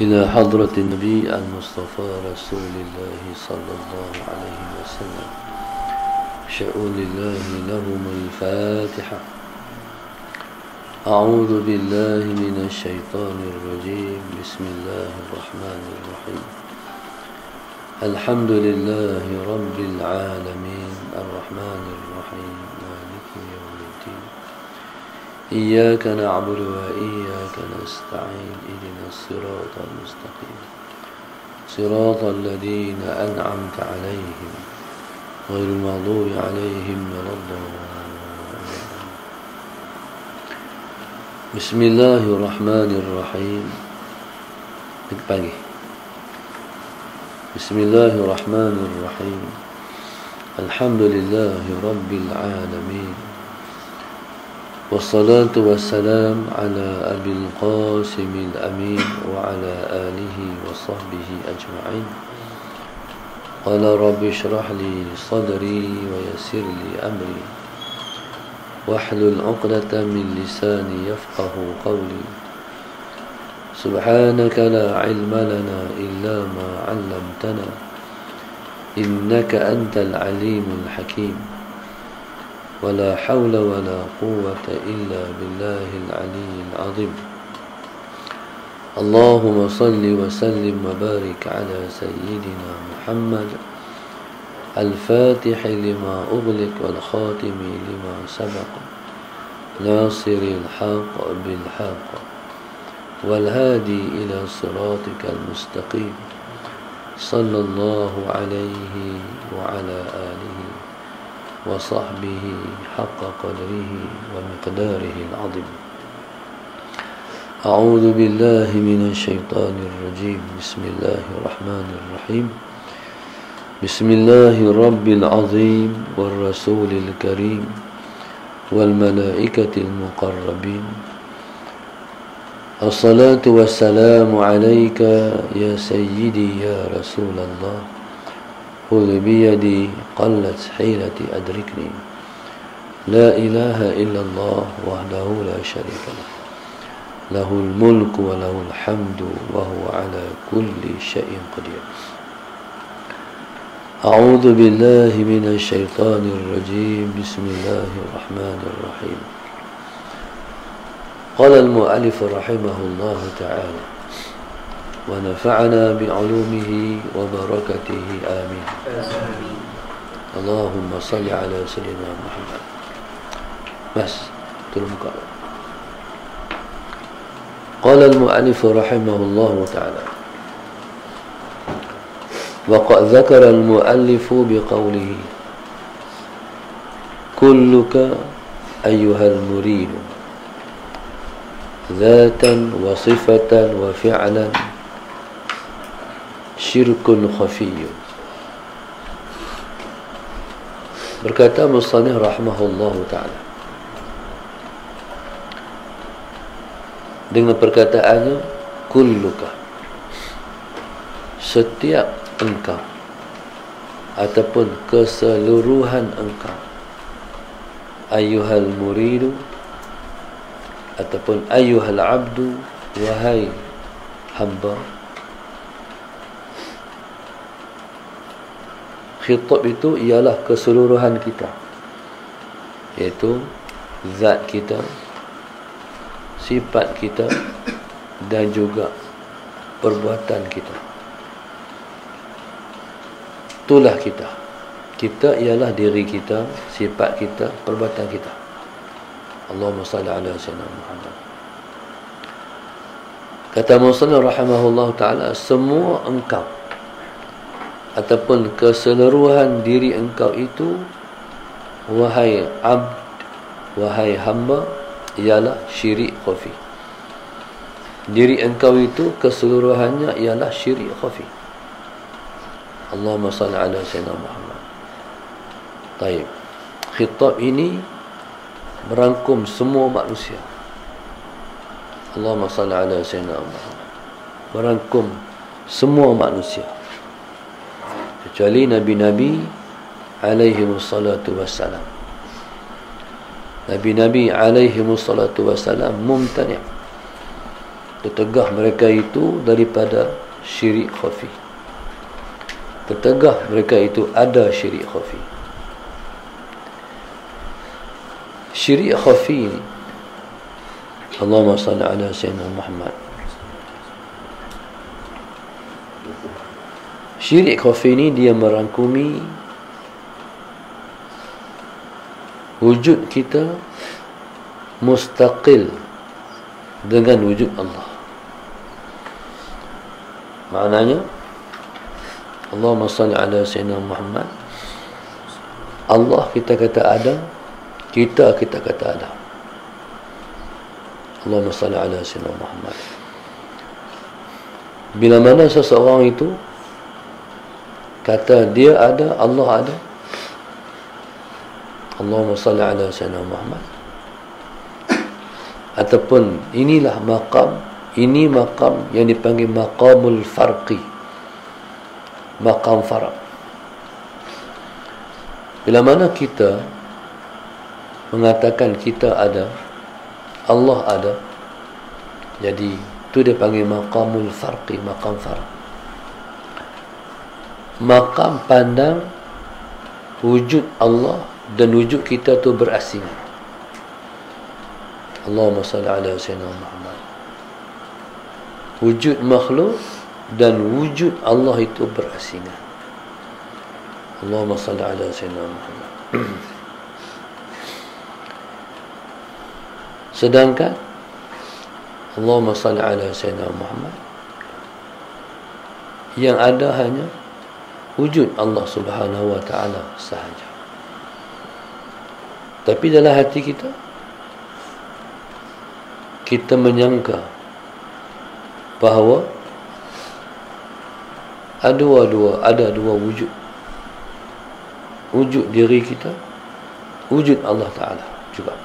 إلى حضرة النبي المصطفى رسول الله صلى الله عليه وسلم شؤون الله لهم الفاتحة. أعوذ بالله من الشيطان الرجيم. بسم الله الرحمن الرحيم. الحمد لله رب العالمين الرحمن الرحيم مالك يوم الدين. إياك نعبد وإياك نستعين. اهدنا الصراط المستقيم صراط الذين أنعمت عليهم غير المغضوب عليهم ولا الضالين. بسم الله الرحمن الرحيم. pagi. بسم الله الرحمن الرحيم. الحمد لله رب العالمين والصلاة والسلام على أبي القاسم الأمين وعلى آله وصحبه أجمعين. قال رب اشرح لي صدري ويسر لي أمري واحلل عقدة من لساني يفقه قولي. سبحانك لا علم لنا إلا ما علمتنا إنك أنت العليم الحكيم. ولا حول ولا قوة إلا بالله العلي العظيم. اللهم صل وسلم وبارك على سيدنا محمد الفاتح لما أغلق والخاتم لما سبق ناصر الحق بالحق والهادي إلى صراطك المستقيم صلى الله عليه وعلى آله وصحبه حق قدره ومقداره العظيم. أعوذ بالله من الشيطان الرجيم. بسم الله الرحمن الرحيم. بسم الله الرب العظيم والرسول الكريم والملائكة المقربين. الصلاة والسلام عليك يا سيدي يا رسول الله. خذ بيدي قلت حيلتي أدركني. لا إله إلا الله وحده لا شريك له له الملك وله الحمد وهو على كل شيء قدير. أعوذ بالله من الشيطان الرجيم. بسم الله الرحمن الرحيم. قال المؤلف رحمه الله تعالى ونفعنا بعلومه وبركته آمين. اللهم صل على سيدنا محمد. بس تلمك. قال المؤلف رحمه الله تعالى وقد ذكر المؤلف بقوله كلك أيها المريد ذاتا وصفة وفعلا syirkun khafiyun. Berkata musannif rahimahullahu ta'ala dengan perkataannya kulluka, setiap engkau ataupun keseluruhan engkau, ayyuhal muridu ataupun ayyuhal abdu, wahai hamba. Khitab itu ialah keseluruhan kita, iaitu zat kita, sifat kita dan juga perbuatan kita. Itulah kita. Kita ialah diri kita, sifat kita, perbuatan kita. Allahumma salli ala sayyidina Muhammad. Kata musannif rahimahullah ta'ala, semua engkau ataupun keseluruhan diri engkau itu, wahai abd, wahai hamba, ialah syirik khafi. Diri engkau itu keseluruhannya ialah syirik khafi. Allahumma salli ala sayyidina Muhammad. Baik. Khitab ini merangkum semua manusia. Allahumma salli ala sayyidina Muhammad. Merangkum semua manusia kecuali nabi-nabi alaihi wassalatu wassalam. Nabi-nabi alaihi wassalatu wassalam mumtani', tertegah mereka itu daripada syirik khafi. Tertegah mereka itu ada syirik khafi. Syirik khafi ini, Allahumma salli ala Sayyidina Muhammad. Syirik khafi ini dia merangkumi wujud kita mustaqil dengan wujud Allah. Maknanya, Allahumma salli ala Sayyidina Muhammad, Allah kita kata ada, kita kata ada. Allahumma salli ala Sayyidina Muhammad. Bila mana seseorang itu kata dia ada, Allah ada, Allahumma salli ala Sayyidina Muhammad, ataupun inilah maqam, ini maqam yang dipanggil maqamul farqi, maqam farq. Bila mana kita mengatakan kita ada, Allah ada, jadi itu dia panggil maqamul farqi, maqam farq. Maqam pandang wujud Allah dan wujud kita tu berasingan. Allahumma salli ala Sayyidina Muhammad. Wujud makhluk dan wujud Allah itu berasingan. Allahumma salli ala Sayyidina Muhammad. Sedangkan Allahumma salli ala Sayyidina Muhammad, yang ada hanya wujud Allah Subhanahu wa ta'ala sahaja. Tapi dalam hati kita, kita menyangka bahawa ada dua wujud. Wujud diri kita, wujud Allah Ta'ala juga.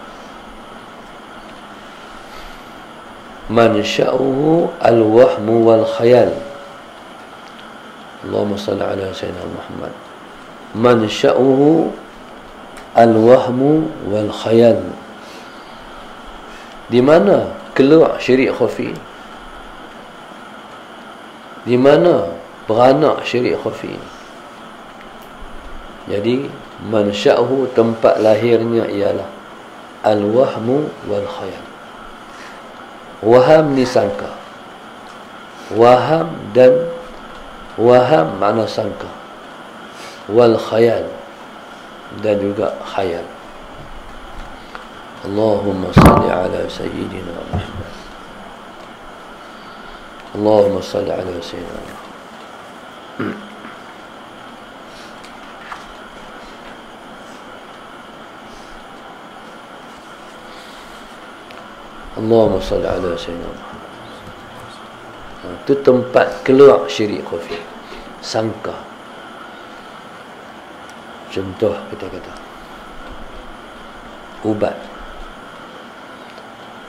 Man sya'uhu al-wahmu wal khayal. Allahumma salli ala Sayyidina Muhammad. Man sya'uhu al-wahmu wal khayal. Di mana keluar syirik khafi? Di mana beranak syirik khafi? Jadi mansya'uhu, tempat lahirnya ialah al-wahmu wal khayal. Waham ni sangka. Waham dan waham makna sangka. Wal khayal, dan juga khayal. Allahumma salli ala Sayyidina Muhammad. Allahumma salli ala Sayyidina Muhammad. Allahumma salli ala Sayyidina Muhammad. Itu tempat keluar syirik khafi, sangka. Contoh kita kata ubat.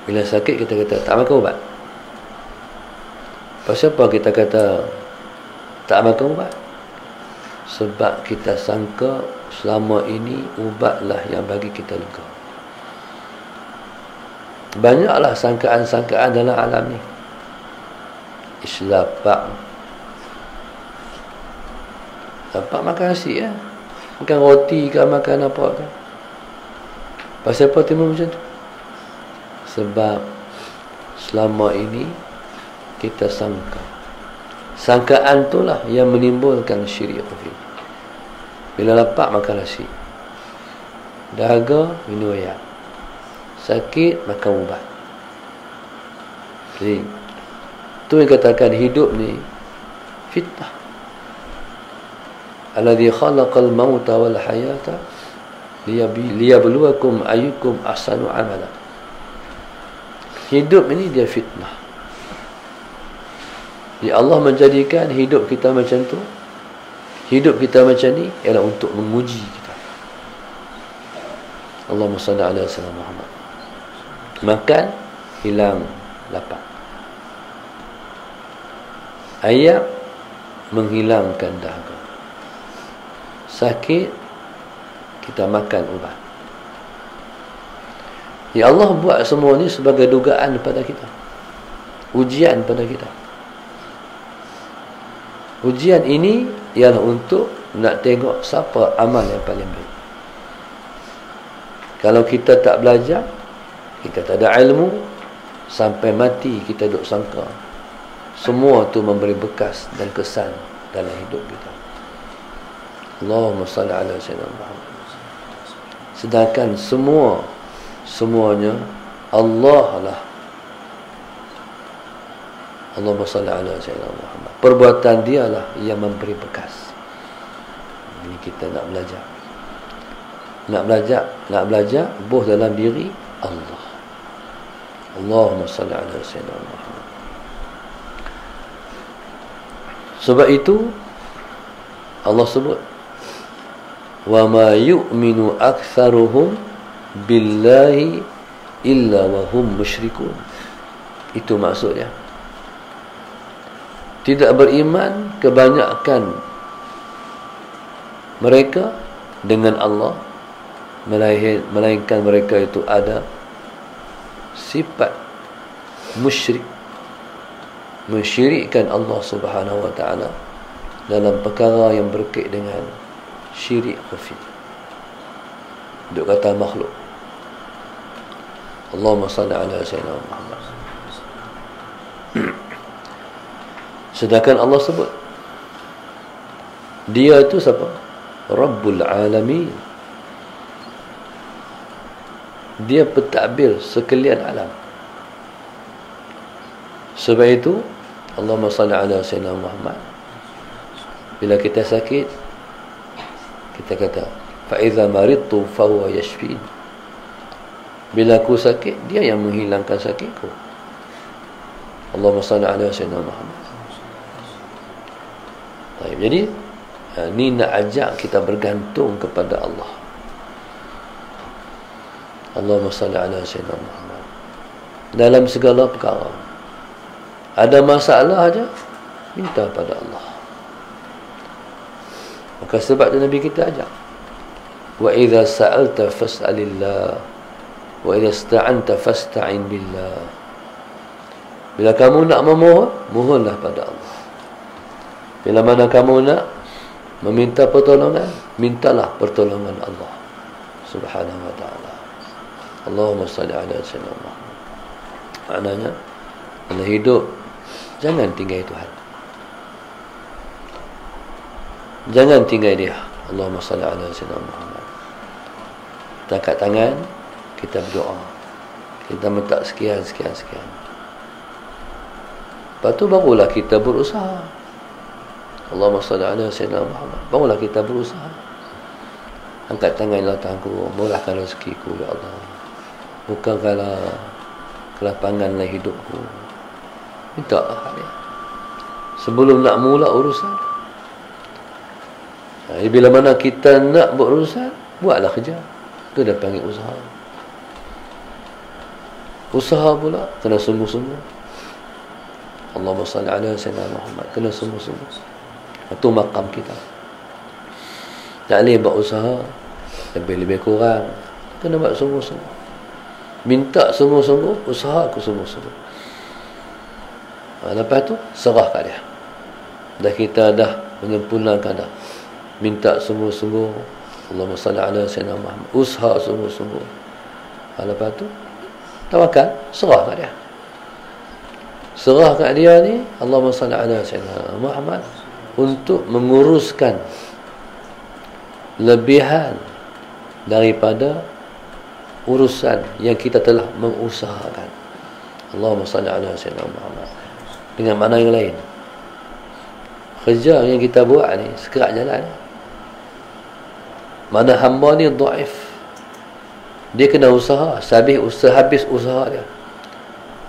Bila sakit kita kata tak makan ubat. Pasal apa kita kata tak makan ubat? Sebab kita sangka selama ini ubatlah yang bagi kita lega. Banyaklah sangkaan-sangkaan dalam alam ni. Islapak makan nasi ya, makan roti ke, makan apa ke. Pasal apa timbul macam tu? Sebab selama ini kita sangka. Sangkaan itulah yang menimbulkan syirik khafi. Bila lapar makan nasi, dahaga minum air, sakit makan ubat. Jadi tu yang katakan hidup ni fitnah. Alladhi khalaqal mauta wal hayata liyabluwakum ayyukum ahsanu amala. Hidup ini dia fitnah. Ya Allah menjadikan hidup kita macam tu, hidup kita macam ni ialah untuk menguji kita. Allahumma salli ala Sayyidina Muhammad. Makan hilang lapar, ayam menghilangkan dahaga, sakit kita makan ubat. Ya Allah buat semua ni sebagai dugaan kepada kita. ujian pada kita. Ujian ini ialah untuk nak tengok siapa amal yang paling baik. Kalau kita tak belajar, kita tak ada ilmu, sampai mati kita duk sangka semua tu memberi bekas dan kesan dalam hidup kita. Allahumma salli ala sayyidina Muhammad. Sedangkan semuanya Allah lah. Allahumma salli ala sayyidina Muhammad. Perbuatan dia lah yang memberi bekas. Ini kita nak belajar. Nak belajar buh dalam diri Allah. Allahumma salli ala sayyidina Muhammad. Sebab itu Allah sebut, wa ma yu'minu aktsaruhum billahi illa wa hum musyrikun. Itu maksudnya. Tidak beriman kebanyakan mereka dengan Allah, melainkan mereka itu ada sifat musyrik, mensyirikkan Allah Subhanahu wa taala dalam perkara yang berkait dengan syirik khafi. Duk kata makhluk. Allahumma salli ala sayyidina Muhammad. Sedangkan Allah sebut dia itu siapa? Rabbul Alamin. Dia pentadbir sekalian alam. Sebab itu Allahumma salli ala sayyidina Muhammad. Bila kita sakit, kita kata fa idza maridtu fa huwa yashfin. Bila aku sakit, dia yang menghilangkan sakitku. Allahumma salli ala sayyidina Muhammad. Baik, jadi ni nak ajak kita bergantung kepada Allah. Allahumma salli ala sayyidina Muhammad. Dalam segala perkara, ada masalah aja, minta pada Allah. Maka sebab tu Nabi kita ajak, wa idza sa'alta fas'alillah wa idza ista'anta fasta'in billah. Bila kamu nak memohon, mohonlah pada Allah. Bila mana kamu nak meminta pertolongan, mintalah pertolongan Allah Subhanahu wa ta'ala. Allahumma salli ala sayyidina Muhammad. Maknanya dalam hidup, jangan tinggal Tuhan, jangan tinggal dia. Allahumma salli ala sayyidina Muhammad. Kita angkat tangan, kita berdoa, kita minta sekian. Lepas tu barulah kita berusaha. Allahumma salli ala sayyidina Muhammad. Barulah kita berusaha. Angkat tangan, ya Tuhanku, murahkan rezekiku, ya Allah. Bukakanlah kelapanganlah hidupku. Minta dia sebelum nak mula urusan. Bila mana kita nak berurusan, buatlah kerja. Itu dah panggil usaha. Usaha pula kena sungguh-sungguh. Allahumma salli ala sayyidina Muhammad. Kena sungguh-sungguh. Itu makam kita. Tak boleh buat usaha lebih-lebih kurang. Kena buat sungguh-sungguh. Minta sungguh-sungguh, usaha aku sungguh-sungguh. Lepas tu serah kat dia. Dah kita dah menyempurnakan dah. Minta sungguh-sungguh. Allahumma salli ala sayyidina Muhammad. Usaha sungguh-sungguh. Lepas tu tawakal, serah kat dia. Serah kat dia ni, Allahumma salli ala sayyidina Muhammad, untuk menguruskan lebihan daripada urusan yang kita telah mengusahakan. Allahumma salli ala sayyidina Muhammad. Dengan makna yang lain, kerja yang kita buat ni sekerat jalan. Mana hamba ni dhaif, dia kena usaha, habis usaha dia,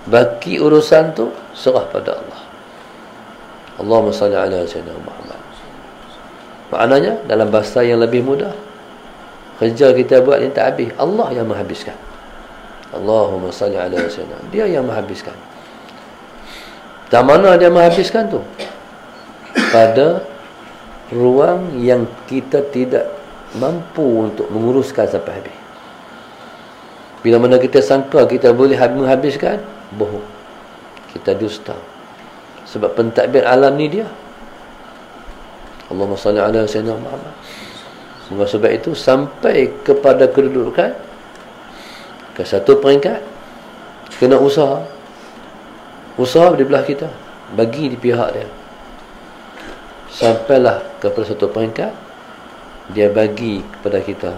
baki urusan tu serah pada Allah. Allahumma salli ala sayyidina Muhammad. Maknanya dalam bahasa yang lebih mudah, kerja kita buat ni tak habis, Allah yang menghabiskan. Allahumma salli ala sayyidina, dia yang menghabiskan. Dan mana dia menghabiskan tu? Pada ruang yang kita tidak mampu untuk menguruskan sampai habis. Bila mana kita sangka kita boleh menghabiskan, bohong. kita dusta. Sebab pentadbir alam ni dia. Allahumma salli ala sayyidina Muhammad. Sebab itu sampai kepada kedudukan ke satu peringkat kena usaha di belah kita, bagi di pihak dia, sampailah kepada satu peringkat dia bagi kepada kita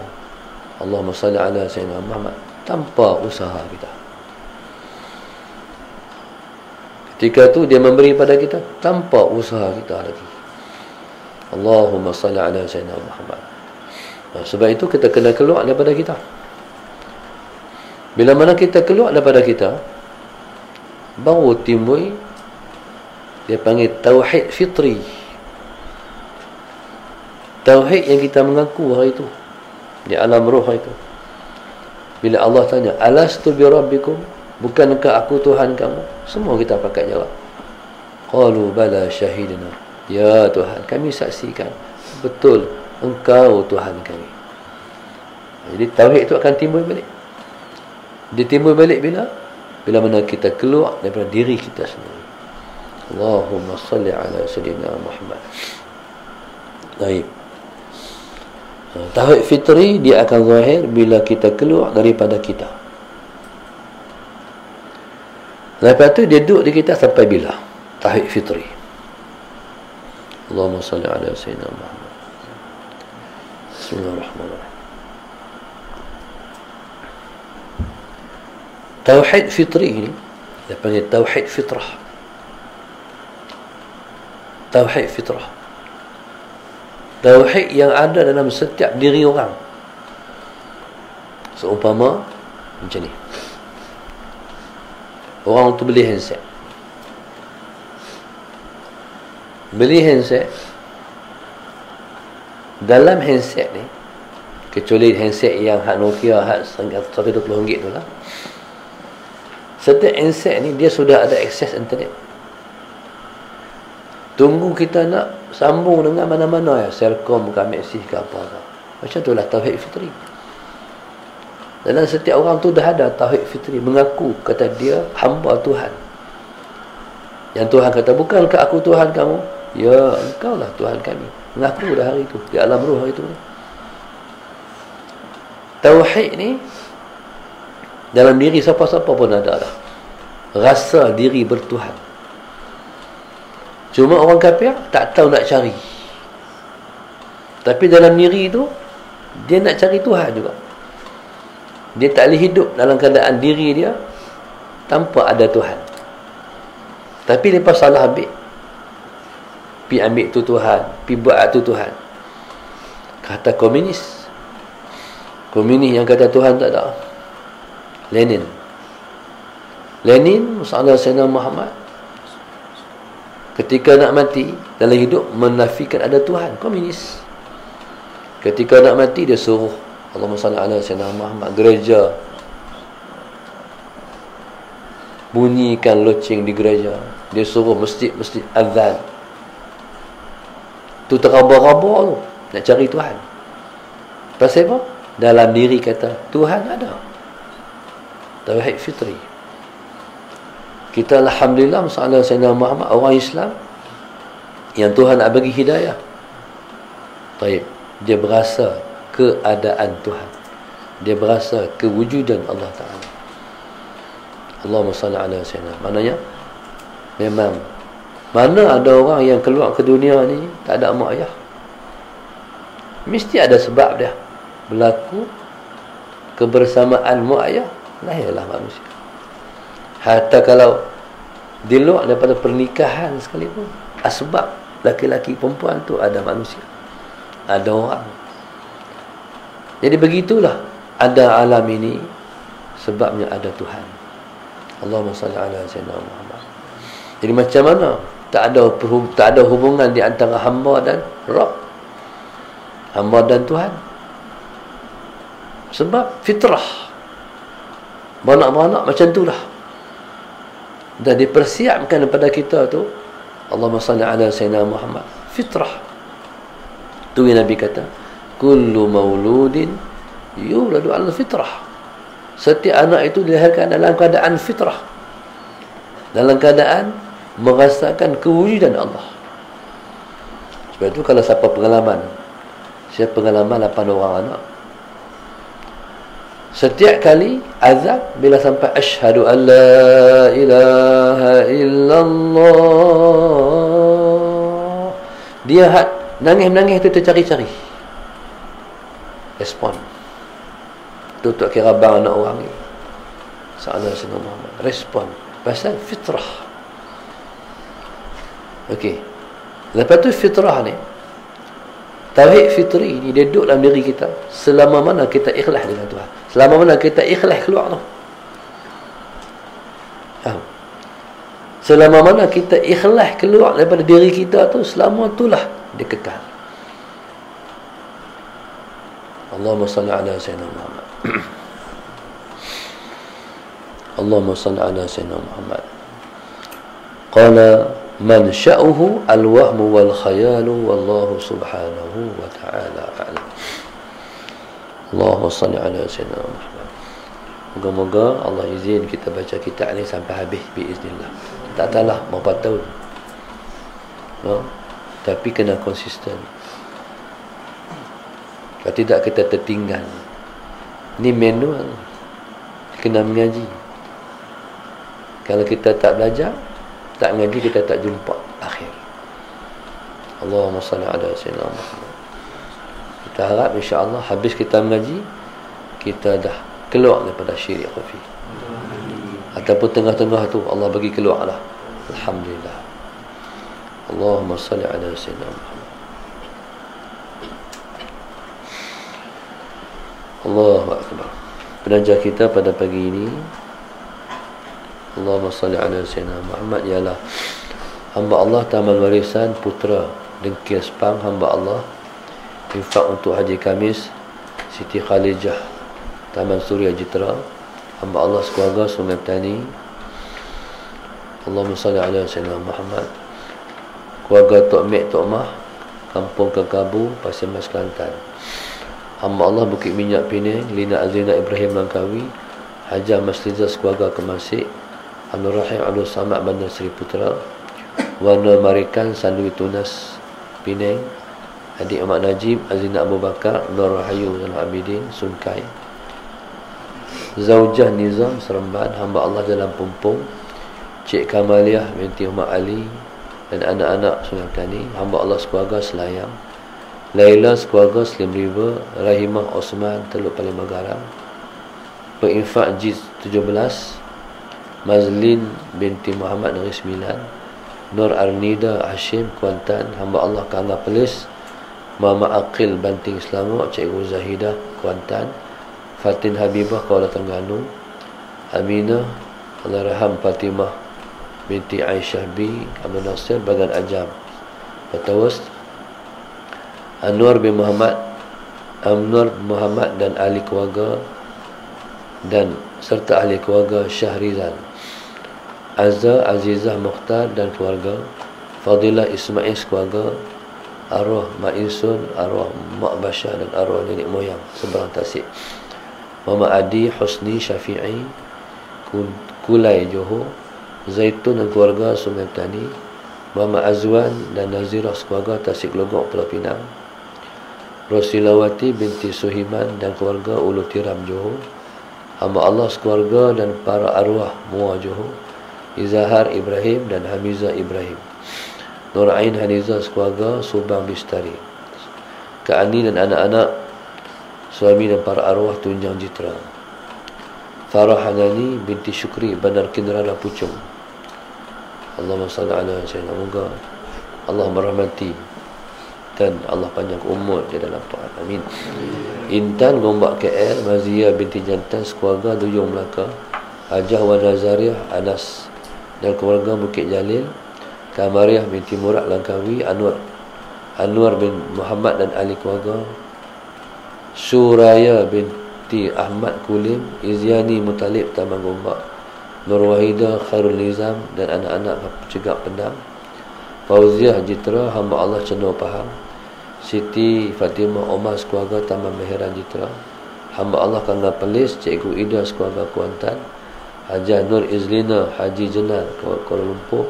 Allahumma salli ala sayyidina Muhammad tanpa usaha kita. Ketika tu dia memberi pada kita tanpa usaha kita lagi. Allahumma salli ala sayyidina Muhammad. Sebab itu kita kena keluar daripada kita. Bila mana kita keluar daripada kita, baru timbul dia panggil tauhid fitri. Tauhid yang kita mengaku hari itu di alam roh itu. Bila Allah tanya, alastu bi rabbikum, bukankah aku Tuhan kamu? Semua kita pakai jawab, qalu bala syahidna, ya Tuhan kami saksikan betul Engkau Tuhan kami. Jadi tauhid itu akan timbul balik. Dia timbul balik bila mana kita keluar daripada diri kita sendiri. Allahumma salli ala sayyidina Muhammad. Baik. Tauhid fitri dia akan zahir bila kita keluar daripada kita. Lepas tu dia duduk di kita sampai bila? Tauhid fitri. Allahumma salli ala sayyidina Muhammad. Bismillahirrahmanirrahim. Tauhid fitri ini dia panggil tauhid fitrah. Tauhid fitrah. Tauhid yang ada dalam setiap diri orang. Seumpama macam ni. Orang tu beli handset. Beli handset. Dalam handset ni, kecuali handset yang hak Nokia, hak RM120 tu lah, setiap handset ni dia sudah ada akses internet. Tunggu kita nak sambung dengan mana-mana ya, Celcom ke Maxis ke apa ke. Macam tu lah tauhid fitri. Dalam setiap orang tu dah ada tauhid fitri, mengaku kata dia hamba Tuhan. Yang Tuhan kata, bukankah aku Tuhan kamu? Ya, engkau lah Tuhan kami. Mengaku dah hari itu, di alam roh hari itu. Tauhid ni dalam diri siapa-siapa pun ada dah. Rasa diri bertuhan. Cuma orang kafir tak tahu nak cari. Tapi dalam diri itu dia nak cari Tuhan juga. Dia tak boleh hidup dalam keadaan diri dia tanpa ada Tuhan. Tapi lepas salah ambil, pi ambil tu Tuhan, pi buat tu Tuhan. Kata komunis yang kata Tuhan tak ada. Lenin Muhammad Sayyidina Muhammad ketika nak mati dalam hidup menafikan ada Tuhan. Komunis ketika nak mati dia suruh Allahumma salli ala sayyidina Muhammad, gereja bunyikan loceng di gereja, dia suruh masjid-masjid azan tu teraba-raba tu nak cari Tuhan. Pasal apa? Dalam diri kata Tuhan ada. Tauhid fitri. Kita alhamdulillah masalah Sayyidina Muhammad, orang Islam yang Tuhan nak bagi hidayah. Taib, dia berasa keadaan Tuhan, dia berasa kewujudan Allah Ta'ala. Allahumma salli ala sayyidina. Maknanya memang mana ada orang yang keluar ke dunia ni tak ada mak ayah, mesti ada sebab dia berlaku kebersamaan mak ayah, lahirlah manusia. Hatta kalau di luar daripada pernikahan sekalipun, asbab laki-laki perempuan tu ada manusia, ada orang. Jadi begitulah ada alam ini sebabnya ada Tuhan. Allahumma salli ala sayyidina Muhammad. Jadi macam mana tak ada hubungan di antara hamba dan Rabb, hamba dan Tuhan? Sebab fitrah, beranak-beranak macam itulah. Dan dipersiapkan kepada kita tu Allahumma salli ala sayyidina Muhammad, fitrah. Tu yang Nabi kata, kullu mauludin yuladu ala fitrah. Setiap anak itu dilahirkan dalam keadaan fitrah. dalam keadaan merasakan kewujudan Allah. Sebab itu kalau siapa pengalaman 8 orang anak, setiap kali azab bila sampai asyhadu an la ilaha illallah, dia nangis-nangis tu tercari-cari respon. Tutup kira bang anak orang ni Sa'ala Sayyidina Muhammad respon pasal fitrah. Okey, lepas tu fitrah ni, tauhid fitri ni dia duduk dalam diri kita selama mana kita ikhlas dengan Tuhan, selama mana kita ikhlas keluar tu. Selama mana kita ikhlas keluar daripada diri kita tu, selama itulah dia kekal. Allahumma salli ala Sayyidina Muhammad. Allahumma salli ala Sayyidina Muhammad. Qala man sya'uhu al-wahmu wal khayalu wallahu subhanahu wa ta'ala a'lam. Allahumma salli ala Sayyidina Muhammad. Moga-moga Allah izin kita baca kitab ni sampai habis biiznillah. Tak tahulah berapa tahun, tapi kena konsisten. Kalau tidak kita tertinggal. Ni manual, kena mengaji. Kalau kita tak belajar, tak mengaji, kita tak jumpa akhir. Allahumma salli ala Sayyidina Muhammad. Kita harap insya-Allah habis kita mengaji, kita dah keluar daripada syirik khafi. Ataupun tengah-tengah tu Allah bagi keluar lah. Alhamdulillah. Allahumma salli ala Sayyidina Muhammad. Allahu Akbar. Belajar kita pada pagi ini, Allahumma salli ala Sayyidina Muhammad, ialah hamba Allah taman warisan putra dengki Sepang hamba Allah, infak untuk Haji Kamis Siti Khalijah Taman Suria Jitra, hamba Allah sekeluarga Sungai Petani. Allahumma salli ala Sayyidina Muhammad. Keluarga Tok Mek Tok Mah Kampung Kekabu Pasir Mas Kelantan, hamba Allah Bukit Minyak Penang Lina Azrina Ibrahim Langkawi, Haji Masliza sekeluarga Kemasik, Abdul Rahim Abdul Samad Bandar Seri Putra, Warna Marikan Sandui Tunas Penang, adik Ahmad Najib Azrina Abu Bakar Nur Rahayu Zainal Abidin Sunkai, Zaujah Nizam Seremban, hamba Allah Jalan Pumpung, Cik Kamaliah binti Umar Ali dan anak-anak Sungai Petani, hamba Allah sekeluarga Selayang, Laila sekeluarga Slim River, Rahimah Osman Teluk Palembang Garam, Perinfak Jid 17, Mazlin binti Muhammad Negeri Sembilan, Nur Arnida Hashim Kuantan, hamba Allah Kangga Pelis, Mama Aqil Banting Selangor, Cikgu Zahidah Kuantan, Fatin Habibah Kuala Terengganu, Aminah Allahyarham Fatimah binti Aisyah B Abdul Nasir Bagan Ajam Patawas, Anwar bin Muhammad dan ahli keluarga dan serta ahli keluarga Syahrizal, Azza Azizah Mukhtar dan keluarga, Fadilah Ismail keluarga, arwah Mak Insun, arwah Mak Basyah dan arwah nenek moyang seberang Tasik, Mama Adi Husni Syafi'i Kulai Johor, Zaitun dan keluarga Sungai Petani, Mama Azwan dan Nazirah keluarga Tasik Logok Pulau Pinang, Rosilawati binti Suhiman dan keluarga Ulu Tiram Johor, hamba Allah sekeluarga dan para arwah Muar Johor, Izahar Ibrahim dan Hamizah Ibrahim, Nur Ain Hanizah sekeluarga Subang Bistari, Kak Ani dan anak-anak, suami dan para arwah Tunjang Jitra, Farah Hanani binti Syukri Bandar Kinrara Puchong. Allahumma salli ala Sayyidina. Moga Allah merahmati dan Allah panjang umur di dalam taat. Amin. Intan Gombak KL, Mazia binti Jantan sekeluarga Duyung Melaka, Hajah Wan Nazariah Anas dan keluarga Bukit Jalil, Kamariah binti Murad Langkawi, Anwar bin Muhammad dan ahli keluarga, Suraya binti Ahmad Kulim, Izyani Mutalib Taman Gombak, Nur Wahidah Khairul Nizam dan anak-anak Cegak Pendang, Fauziah Jitra hamba Allah Cenor Pahang, Siti Fatimah Omar keluarga Taman Meheran Jitra, hamba Allah Kangga Pelis, Cikgu Ida keluarga Kuantan, Hajah Nur Izlina Haji Jenar Kuala Lumpur,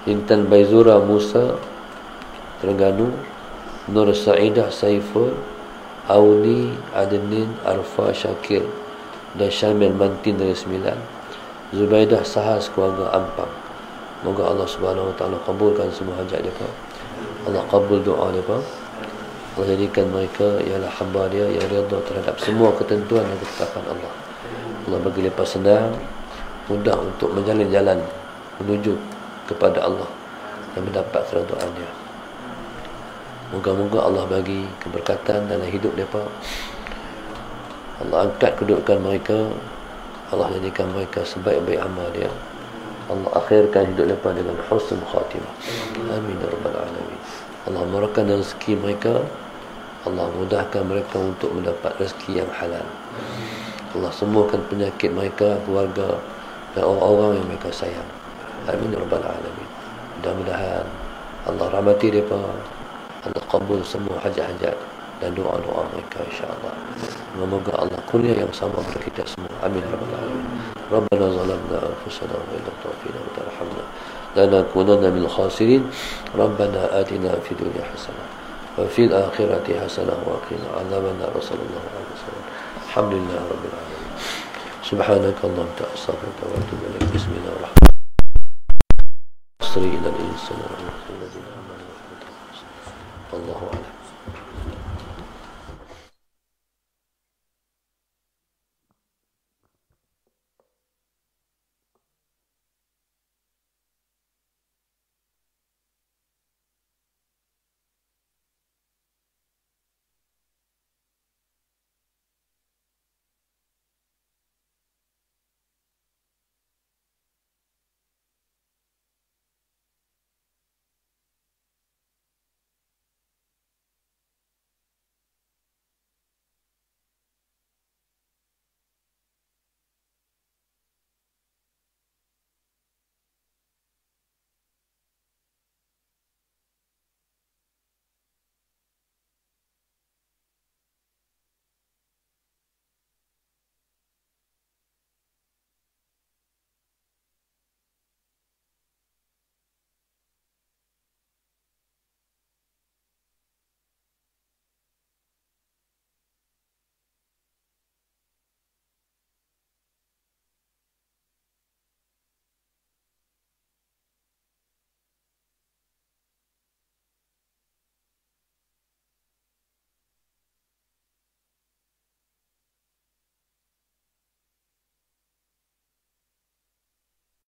Intan Baizura Musa Terengganu, Nur Sa'idah Saiful, Auni Adnin Arfa Syakir dan Syamil Mantin dari Sembilan, Zubaidah Sahas keluarga Ampang. Moga Allah Subhanahu Wa Taala kabulkan semua hajat mereka. Allah kabul doa mereka. Allah jadikan mereka ialah hamba Dia yang redha terhadap semua ketentuan dan ketetapan Allah. Allah bagi lepas senang, mudah untuk menjalin jalan menuju kepada Allah dan mendapat keredaan Dia. Moga-moga Allah bagi keberkatan dalam hidup mereka. Allah angkat kedudukan mereka. Allah jadikan mereka sebaik-baik amal Dia. Allah akhirkan hidup mereka dengan husnul khatimah. Amin ya rabbal alamin. Allah murahkan rezeki mereka. Allah mudahkan mereka untuk mendapat rezeki yang halal. Allah sembuhkan penyakit mereka, keluarga dan orang-orang yang mereka sayang. Amin ya rabbal alamin. Mudah-mudahan Allah rahmati mereka. Allah kabul semua hajat-hajat dan doa-doa mereka insya-Allah. Semoga Allah kurnia yang sama kepada kita semua. Amin ya rabbal alamin. Rabbana zalamna anfusana wa illam taghfir lana wa tarhamna lanakunanna minal khasirin. Rabbana atina fid dunya hasanah wa fil akhirati hasanah wa qina adzabannar. Sallallahu alaihi wasallam. Alhamdulillah rabbil alamin. Subhanakallahumma wa astaghfiruka wa atubu ilaik. Bismillahirrahmanirrahim. Asri ila al-insani wa Allahu a'lam.